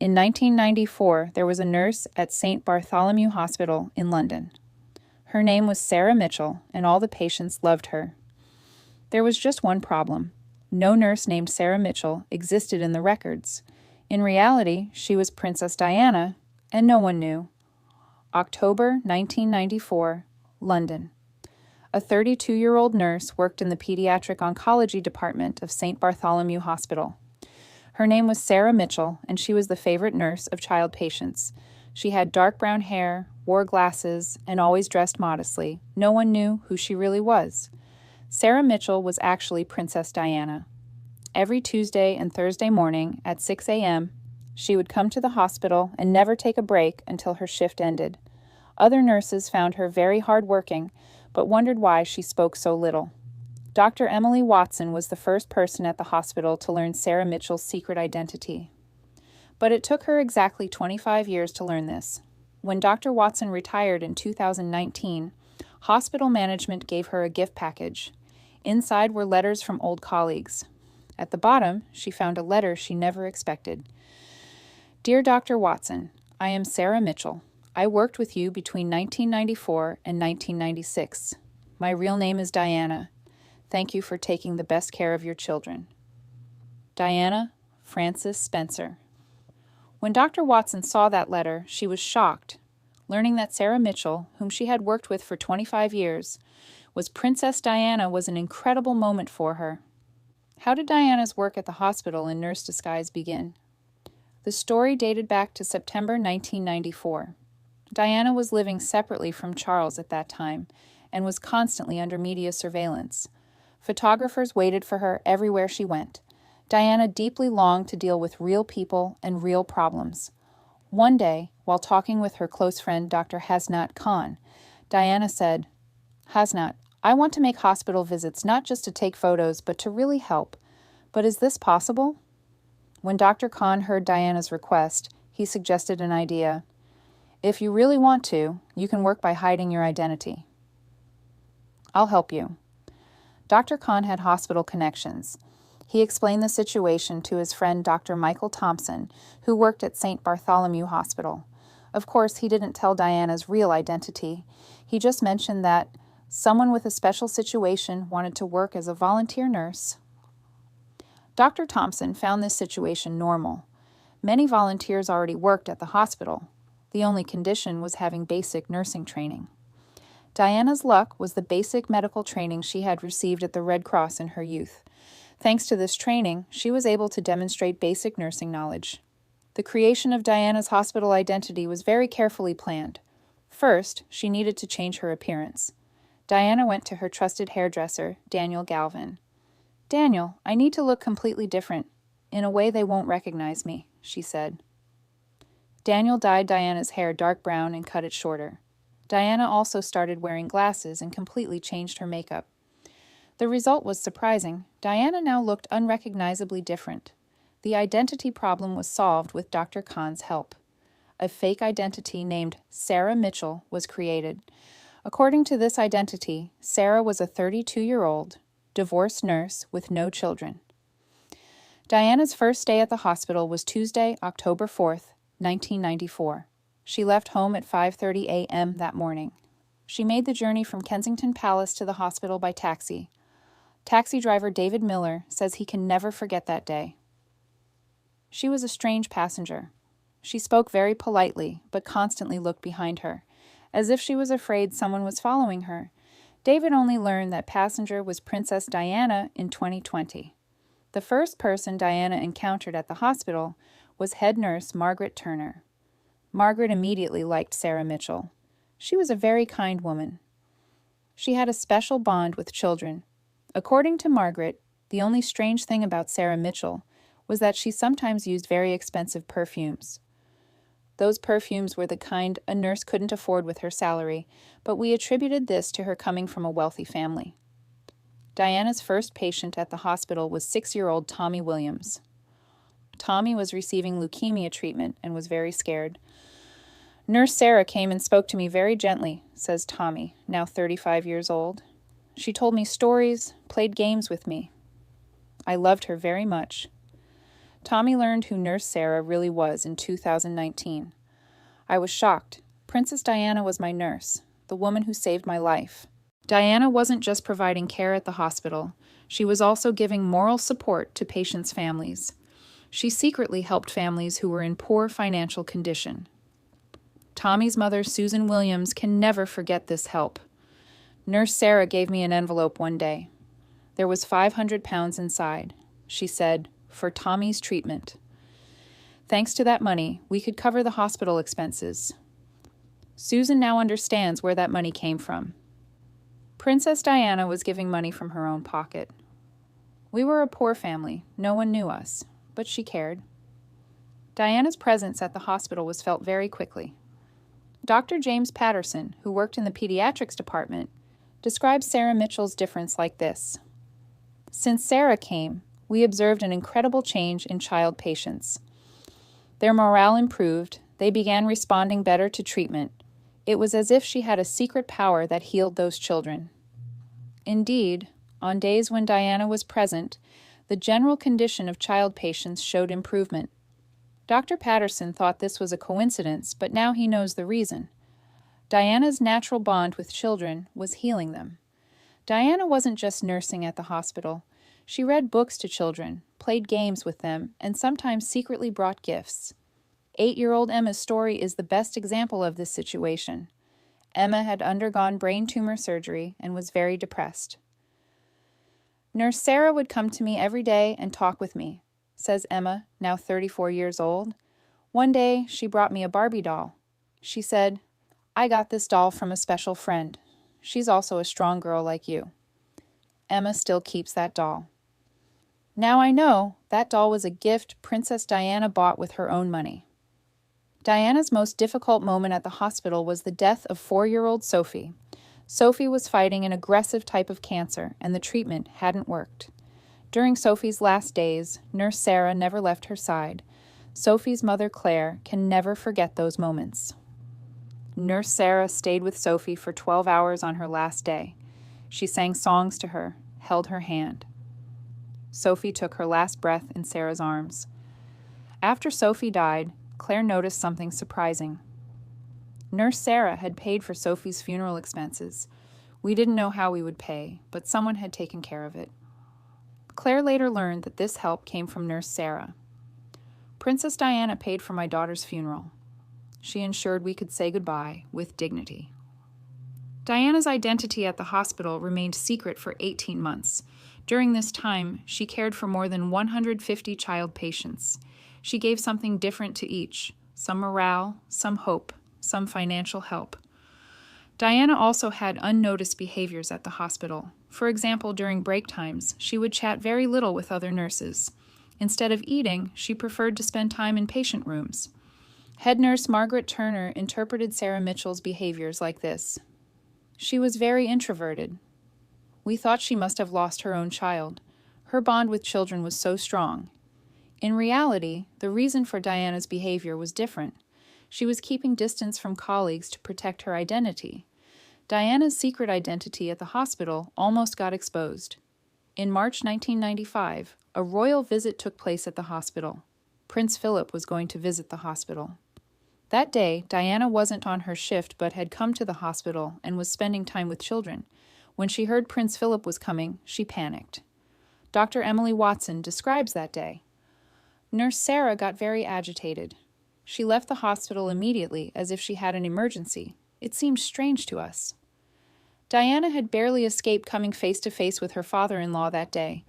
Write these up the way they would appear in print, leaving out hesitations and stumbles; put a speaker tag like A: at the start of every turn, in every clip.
A: In 1994, there was a nurse at St. Bartholomew Hospital in London. Her name was Sarah Mitchell, and all the patients loved her. There was just one problem. No nurse named Sarah Mitchell existed in the records. In reality, she was Princess Diana, and no one knew. October 1994, London. A 32-year-old nurse worked in the pediatric oncology department of St. Bartholomew Hospital. Her name was Sarah Mitchell, and she was the favorite nurse of child patients. She had dark brown hair, wore glasses, and always dressed modestly. No one knew who she really was. Sarah Mitchell was actually Princess Diana. Every Tuesday and Thursday morning at 6 a.m., she would come to the hospital and never take a break until her shift ended. Other nurses found her very hardworking, but wondered why she spoke so little. Dr. Emily Watson was the first person at the hospital to learn Sarah Mitchell's secret identity. But it took her exactly 25 years to learn this. When Dr. Watson retired in 2019, hospital management gave her a gift package. Inside were letters from old colleagues. At the bottom, she found a letter she never expected. Dear Dr. Watson, I am Sarah Mitchell. I worked with you between 1994 and 1996. My real name is Diana. Thank you for taking the best care of your children. Diana Frances Spencer. When Dr. Watson saw that letter, she was shocked, learning that Sarah Mitchell, whom she had worked with for 25 years, was Princess Diana was an incredible moment for her. How did Diana's work at the hospital in nurse disguise begin? The story dated back to September 1994. Diana was living separately from Charles at that time and was constantly under media surveillance. Photographers waited for her everywhere she went. Diana deeply longed to deal with real people and real problems. One day, while talking with her close friend Dr. Hasnat Khan, Diana said, "Hasnat, I want to make hospital visits not just to take photos, but to really help. But is this possible?" When Dr. Khan heard Diana's request, he suggested an idea. "If you really want to, you can work by hiding your identity." "I'll help you." Dr. Khan had hospital connections. He explained the situation to his friend Dr. Michael Thompson, who worked at St. Bartholomew Hospital. Of course, he didn't tell Diana's real identity. He just mentioned that someone with a special situation wanted to work as a volunteer nurse. Dr. Thompson found this situation normal. Many volunteers already worked at the hospital. The only condition was having basic nursing training. Diana's luck was the basic medical training she had received at the Red Cross in her youth. Thanks to this training, she was able to demonstrate basic nursing knowledge. The creation of Diana's hospital identity was very carefully planned. First, she needed to change her appearance. Diana went to her trusted hairdresser, Daniel Galvin. "Daniel, I need to look completely different. In a way they won't recognize me," she said. Daniel dyed Diana's hair dark brown and cut it shorter. Diana also started wearing glasses and completely changed her makeup. The result was surprising. Diana now looked unrecognizably different. The identity problem was solved with Dr. Khan's help. A fake identity named Sarah Mitchell was created. According to this identity, Sarah was a 32-year-old, divorced nurse with no children. Diana's first day at the hospital was Tuesday, October 4th, 1994. She left home at 5:30 a.m. that morning. She made the journey from Kensington Palace to the hospital by taxi. Taxi driver David Miller says he can never forget that day. She was a strange passenger. She spoke very politely, but constantly looked behind her, as if she was afraid someone was following her. David only learned that passenger was Princess Diana in 2020. The first person Diana encountered at the hospital was head nurse Margaret Turner. Margaret immediately liked Sarah Mitchell. She was a very kind woman. She had a special bond with children. According to Margaret, the only strange thing about Sarah Mitchell was that she sometimes used very expensive perfumes. Those perfumes were the kind a nurse couldn't afford with her salary, but we attributed this to her coming from a wealthy family. Diana's first patient at the hospital was 6-year-old Tommy Williams. Tommy was receiving leukemia treatment and was very scared. "Nurse Sarah came and spoke to me very gently," says Tommy, now 35 years old. "She told me stories, played games with me. I loved her very much." Tommy learned who Nurse Sarah really was in 2019. I was shocked. Princess Diana was my nurse, the woman who saved my life. Diana wasn't just providing care at the hospital. She was also giving moral support to patients' families. She secretly helped families who were in poor financial condition. Tommy's mother, Susan Williams, can never forget this help. Nurse Sarah gave me an envelope one day. There was 500 pounds inside. She said, "For Tommy's treatment." Thanks to that money, we could cover the hospital expenses. Susan now understands where that money came from. Princess Diana was giving money from her own pocket. We were a poor family. No one knew us, but she cared. Diana's presence at the hospital was felt very quickly. Dr. James Patterson, who worked in the pediatrics department, describes Sarah Mitchell's difference like this. Since Sarah came, we observed an incredible change in child patients. Their morale improved. They began responding better to treatment. It was as if she had a secret power that healed those children. Indeed, on days when Diana was present, the general condition of child patients showed improvement. Dr. Patterson thought this was a coincidence, but now he knows the reason. Diana's natural bond with children was healing them. Diana wasn't just nursing at the hospital. She read books to children, played games with them, and sometimes secretly brought gifts. 8-year-old Emma's story is the best example of this situation. Emma had undergone brain tumor surgery and was very depressed. Nurse Sarah would come to me every day and talk with me, says Emma, now 34 years old. One day, she brought me a Barbie doll. She said, "I got this doll from a special friend. She's also a strong girl like you." Emma still keeps that doll. Now I know that doll was a gift Princess Diana bought with her own money. Diana's most difficult moment at the hospital was the death of 4-year-old Sophie. Sophie was fighting an aggressive type of cancer, and the treatment hadn't worked. During Sophie's last days, Nurse Sarah never left her side. Sophie's mother, Claire, can never forget those moments. Nurse Sarah stayed with Sophie for 12 hours on her last day. She sang songs to her, held her hand. Sophie took her last breath in Sarah's arms. After Sophie died, Claire noticed something surprising. Nurse Sarah had paid for Sophie's funeral expenses. We didn't know how we would pay, but someone had taken care of it. Claire later learned that this help came from Nurse Sarah. Princess Diana paid for my daughter's funeral. She ensured we could say goodbye with dignity. Diana's identity at the hospital remained secret for 18 months. During this time, she cared for more than 150 child patients. She gave something different to each, some morale, some hope, some financial help. Diana also had unnoticed behaviors at the hospital. For example, during break times, she would chat very little with other nurses. Instead of eating, she preferred to spend time in patient rooms. Head nurse Margaret Turner interpreted Sarah Mitchell's behaviors like this. She was very introverted. We thought she must have lost her own child. Her bond with children was so strong. In reality, the reason for Diana's behavior was different. She was keeping distance from colleagues to protect her identity. Diana's secret identity at the hospital almost got exposed. In March 1995, a royal visit took place at the hospital. Prince Philip was going to visit the hospital. That day, Diana wasn't on her shift but had come to the hospital and was spending time with children. When she heard Prince Philip was coming, she panicked. Dr. Emily Watson describes that day. Nurse Sarah got very agitated. She left the hospital immediately as if she had an emergency. It seemed strange to us. Diana had barely escaped coming face to face with her father-in-law that day.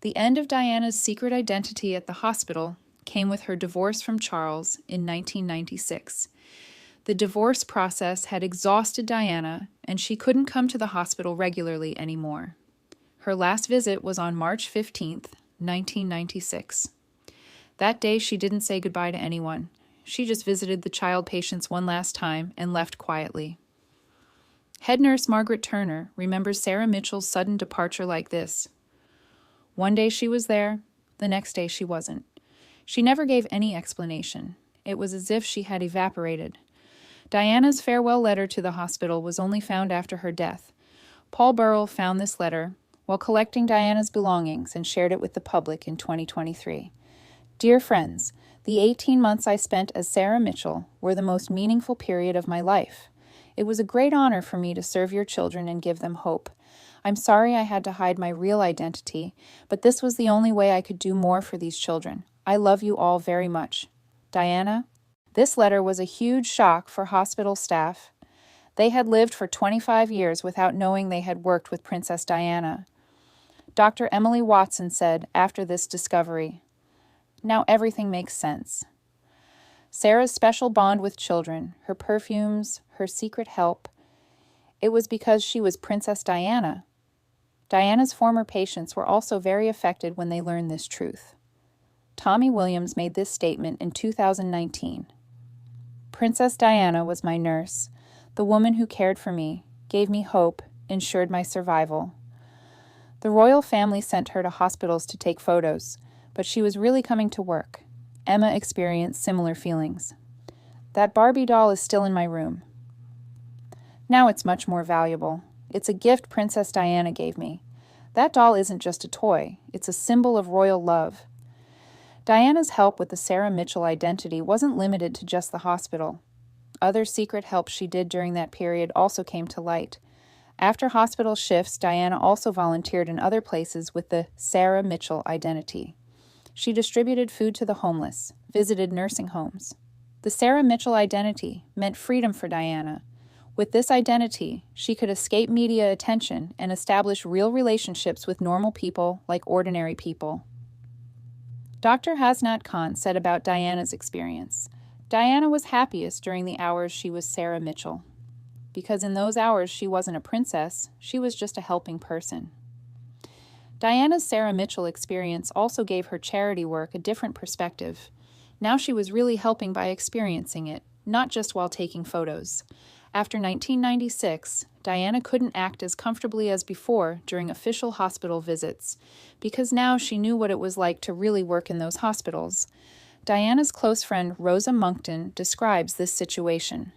A: The end of Diana's secret identity at the hospital came with her divorce from Charles in 1996. The divorce process had exhausted Diana, and she couldn't come to the hospital regularly anymore. Her last visit was on March 15th, 1996. That day, she didn't say goodbye to anyone. She just visited the child patients one last time and left quietly. Head nurse Margaret Turner remembers Sarah Mitchell's sudden departure like this. One day she was there, the next day she wasn't. She never gave any explanation. It was as if she had evaporated. Diana's farewell letter to the hospital was only found after her death. Paul Burrell found this letter while collecting Diana's belongings and shared it with the public in 2023. Dear friends, the 18 months I spent as Sarah Mitchell were the most meaningful period of my life. It was a great honor for me to serve your children and give them hope. I'm sorry I had to hide my real identity, but this was the only way I could do more for these children. I love you all very much. Diana? This letter was a huge shock for hospital staff. They had lived for 25 years without knowing they had worked with Princess Diana. Dr. Emily Watson said after this discovery, "Now everything makes sense." Sarah's special bond with children, her perfumes, her secret help, it was because she was Princess Diana. Diana's former patients were also very affected when they learned this truth. Tommy Williams made this statement in 2019. Princess Diana was my nurse, the woman who cared for me, gave me hope, ensured my survival. The royal family sent her to hospitals to take photos, but she was really coming to work. Emma experienced similar feelings. That Barbie doll is still in my room. Now it's much more valuable. It's a gift Princess Diana gave me. That doll isn't just a toy, it's a symbol of royal love. Diana's help with the Sarah Mitchell identity wasn't limited to just the hospital. Other secret help she did during that period also came to light. After hospital shifts, Diana also volunteered in other places with the Sarah Mitchell identity. She distributed food to the homeless, visited nursing homes. The Sarah Mitchell identity meant freedom for Diana. With this identity, she could escape media attention and establish real relationships with normal people like ordinary people. Dr. Hasnat Khan said about Diana's experience, "Diana was happiest during the hours she was Sarah Mitchell. Because in those hours she wasn't a princess, she was just a helping person." Diana's Sarah Mitchell experience also gave her charity work a different perspective. Now she was really helping by experiencing it, not just while taking photos. After 1996, Diana couldn't act as comfortably as before during official hospital visits, because now she knew what it was like to really work in those hospitals. Diana's close friend Rosa Monckton describes this situation.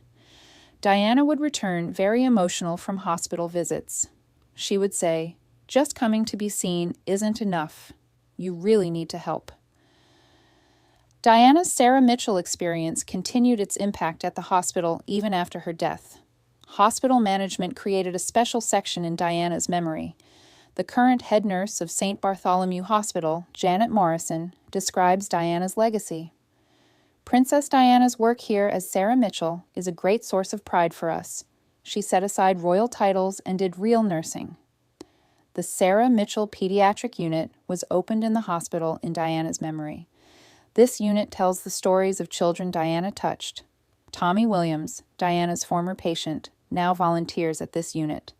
A: Diana would return very emotional from hospital visits. She would say, "Just coming to be seen isn't enough. You really need to help." Diana's Sarah Mitchell experience continued its impact at the hospital even after her death. Hospital management created a special section in Diana's memory. The current head nurse of St. Bartholomew Hospital, Janet Morrison, describes Diana's legacy. "Princess Diana's work here as Sarah Mitchell is a great source of pride for us. She set aside royal titles and did real nursing." The Sarah Mitchell Pediatric Unit was opened in the hospital in Diana's memory. This unit tells the stories of children Diana touched. Tommy Williams, Diana's former patient, now volunteers at this unit.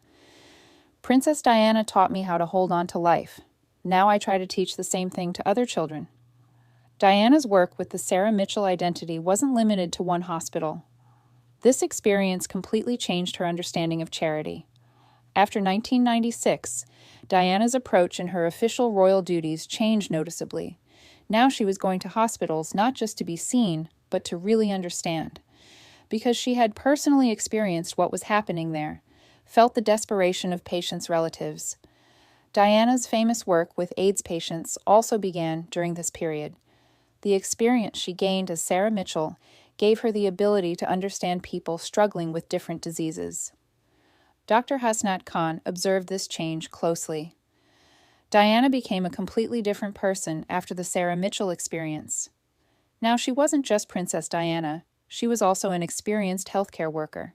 A: "Princess Diana taught me how to hold on to life. Now I try to teach the same thing to other children." Diana's work with the Sarah Mitchell identity wasn't limited to one hospital. This experience completely changed her understanding of charity. After 1996, Diana's approach in her official royal duties changed noticeably. Now she was going to hospitals not just to be seen, but to really understand. Because she had personally experienced what was happening there, felt the desperation of patients' relatives. Diana's famous work with AIDS patients also began during this period. The experience she gained as Sarah Mitchell gave her the ability to understand people struggling with different diseases. Dr. Hasnat Khan observed this change closely. Diana became a completely different person after the Sarah Mitchell experience. Now, she wasn't just Princess Diana, she was also an experienced healthcare worker.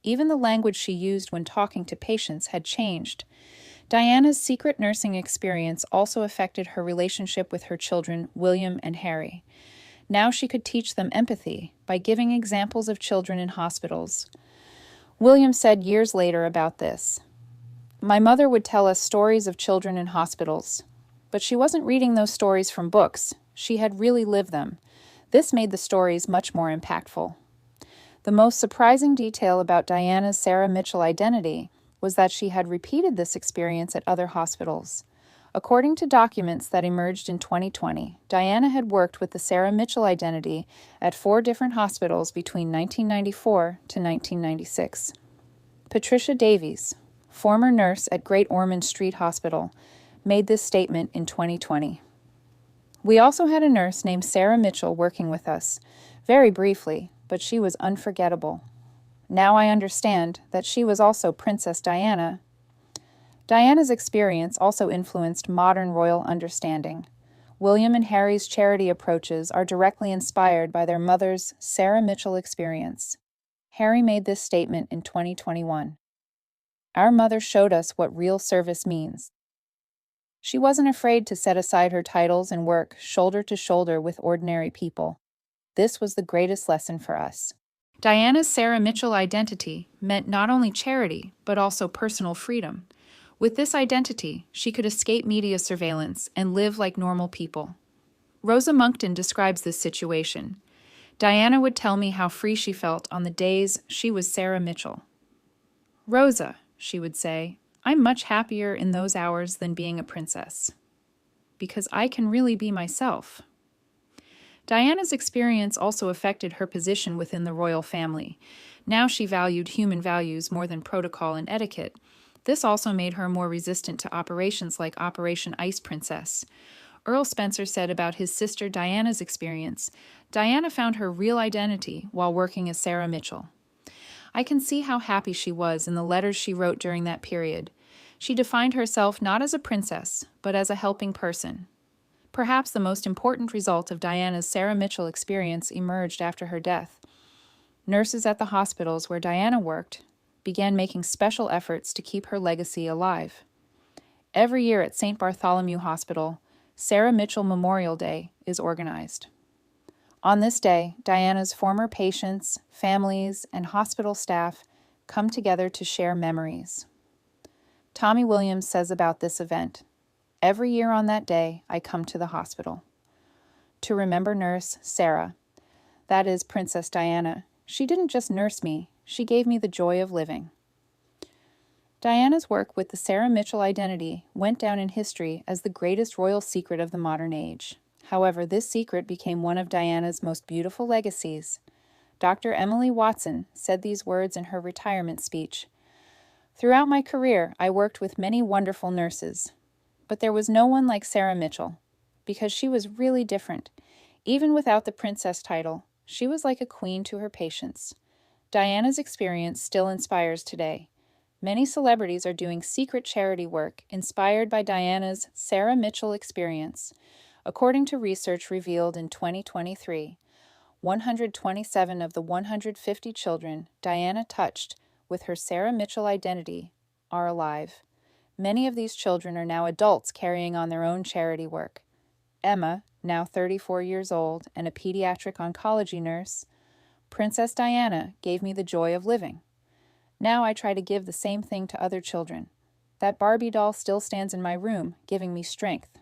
A: Even the language she used when talking to patients had changed. Diana's secret nursing experience also affected her relationship with her children, William and Harry. Now she could teach them empathy by giving examples of children in hospitals. William said years later about this, "My mother would tell us stories of children in hospitals, but she wasn't reading those stories from books. She had really lived them. This made the stories much more impactful." The most surprising detail about Diana's Sarah Mitchell identity was that she had repeated this experience at other hospitals. According to documents that emerged in 2020, Diana had worked with the Sarah Mitchell identity at 4 different hospitals between 1994 to 1996. Patricia Davies, former nurse at Great Ormond Street Hospital, made this statement in 2020. We also had a nurse named Sarah Mitchell working with us, very briefly, but she was unforgettable. Now I understand that she was also Princess Diana. Diana's experience also influenced modern royal understanding. William and Harry's charity approaches are directly inspired by their mother's Sarah Mitchell experience. Harry made this statement in 2021. Our mother showed us what real service means. She wasn't afraid to set aside her titles and work shoulder to shoulder with ordinary people. This was the greatest lesson for us. Diana's Sarah Mitchell identity meant not only charity, but also personal freedom. With this identity, she could escape media surveillance and live like normal people. Rosa Monckton describes this situation. Diana would tell me how free she felt on the days she was Sarah Mitchell. Rosa, she would say, I'm much happier in those hours than being a princess, because I can really be myself. Diana's experience also affected her position within the royal family. Now she valued human values more than protocol and etiquette. This also made her more resistant to operations like Operation Ice Princess. Earl Spencer said about his sister Diana's experience, Diana found her real identity while working as Sarah Mitchell. I can see how happy she was in the letters she wrote during that period. She defined herself not as a princess, but as a helping person. Perhaps the most important result of Diana's Sarah Mitchell experience emerged after her death. Nurses at the hospitals where Diana worked began making special efforts to keep her legacy alive. Every year at St. Bartholomew Hospital, Sarah Mitchell Memorial Day is organized. On this day, Diana's former patients, families, and hospital staff come together to share memories. Tommy Williams says about this event, every year on that day, I come to the hospital to remember nurse Sarah, that is Princess Diana. She didn't just nurse me, she gave me the joy of living. Diana's work with the Sarah Mitchell identity went down in history as the greatest royal secret of the modern age. However, this secret became one of Diana's most beautiful legacies. Dr. Emily Watson said these words in her retirement speech. Throughout my career, I worked with many wonderful nurses, but there was no one like Sarah Mitchell, because she was really different. Even without the princess title, she was like a queen to her patients. Diana's experience still inspires today. Many celebrities are doing secret charity work inspired by Diana's Sarah Mitchell experience. According to research revealed in 2023, 127 of the 150 children Diana touched with her Sarah Mitchell identity are alive. Many of these children are now adults carrying on their own charity work. Emma, now 34 years old and a pediatric oncology nurse, Princess Diana gave me the joy of living. Now I try to give the same thing to other children. That Barbie doll still stands in my room, giving me strength.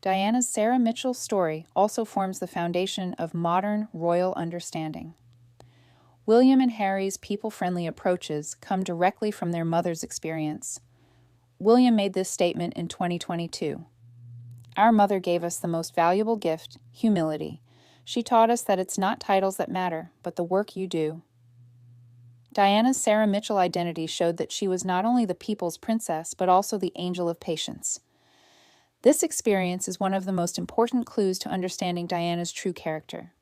A: Diana's Sarah Mitchell story also forms the foundation of modern royal understanding. William and Harry's people-friendly approaches come directly from their mother's experience. William made this statement in 2022. Our mother gave us the most valuable gift, humility. She taught us that it's not titles that matter, but the work you do. Diana's Sarah Mitchell identity showed that she was not only the people's princess, but also the angel of patience. This experience is one of the most important clues to understanding Diana's true character.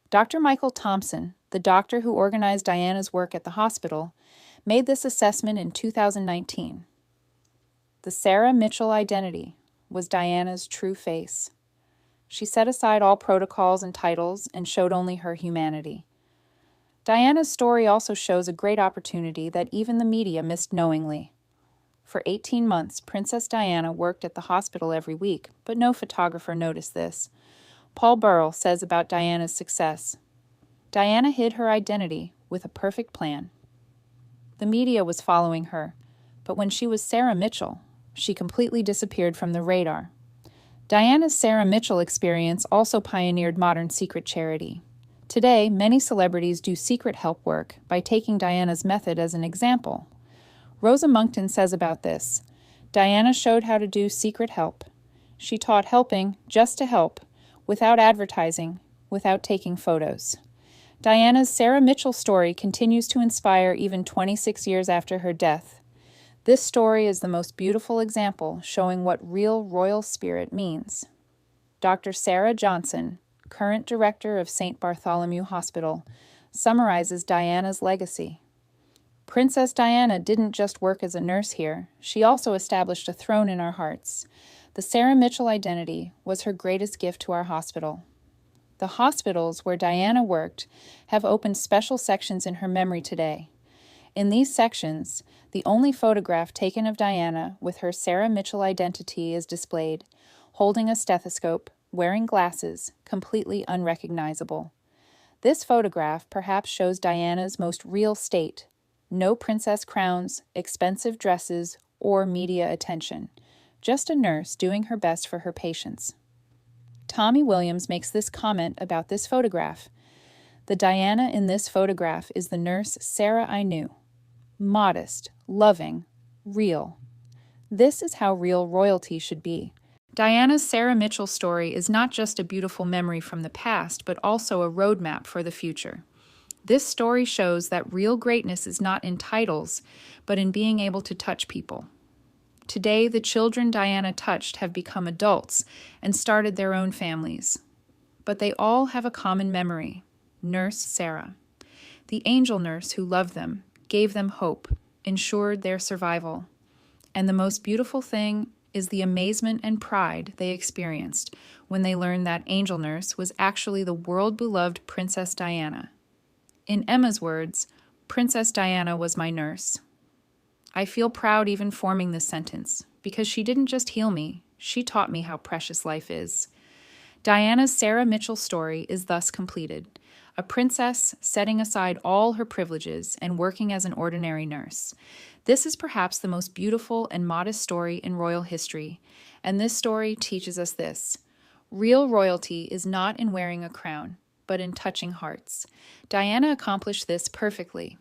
A: Dr. Michael Thompson, the doctor who organized Diana's work at the hospital, made this assessment in 2019. The Sarah Mitchell identity was Diana's true face. She set aside all protocols and titles and showed only her humanity. Diana's story also shows a great opportunity that even the media missed knowingly. For 18 months, Princess Diana worked at the hospital every week, but no photographer noticed this. Paul Burrell says about Diana's success, Diana hid her identity with a perfect plan. The media was following her, but when she was Sarah Mitchell, she completely disappeared from the radar. Diana's Sarah Mitchell experience also pioneered modern secret charity. Today, many celebrities do secret help work by taking Diana's method as an example. Rosa Monckton says about this, Diana showed how to do secret help. She taught helping just to help, without advertising, without taking photos. Diana's Sarah Mitchell story continues to inspire even 26 years after her death. This story is the most beautiful example showing what real royal spirit means. Dr. Sarah Johnson, current director of St. Bartholomew Hospital, summarizes Diana's legacy. Princess Diana didn't just work as a nurse here, she also established a throne in our hearts. The Sarah Mitchell identity was her greatest gift to our hospital. The hospitals where Diana worked have opened special sections in her memory today. In these sections, the only photograph taken of Diana with her Sarah Mitchell identity is displayed, holding a stethoscope, wearing glasses, completely unrecognizable. This photograph perhaps shows Diana's most real state. No princess crowns, expensive dresses, or media attention. Just a nurse doing her best for her patients. Tommy Williams makes this comment about this photograph. The Diana in this photograph is the nurse Sarah I knew. Modest, loving, real. This is how real royalty should be. Diana's Sarah Mitchell story is not just a beautiful memory from the past, but also a roadmap for the future. This story shows that real greatness is not in titles, but in being able to touch people. Today, the children Diana touched have become adults and started their own families. But they all have a common memory: Nurse Sarah, the angel nurse who loved them, gave them hope, ensured their survival. And the most beautiful thing is the amazement and pride they experienced when they learned that angel nurse was actually the world-beloved Princess Diana. In Emma's words, Princess Diana was my nurse. I feel proud even forming this sentence, because she didn't just heal me, she taught me how precious life is. Diana's Sarah Mitchell story is thus completed, a princess setting aside all her privileges and working as an ordinary nurse. This is perhaps the most beautiful and modest story in royal history, and this story teaches us this: real royalty is not in wearing a crown, but in touching hearts. Diana accomplished this perfectly.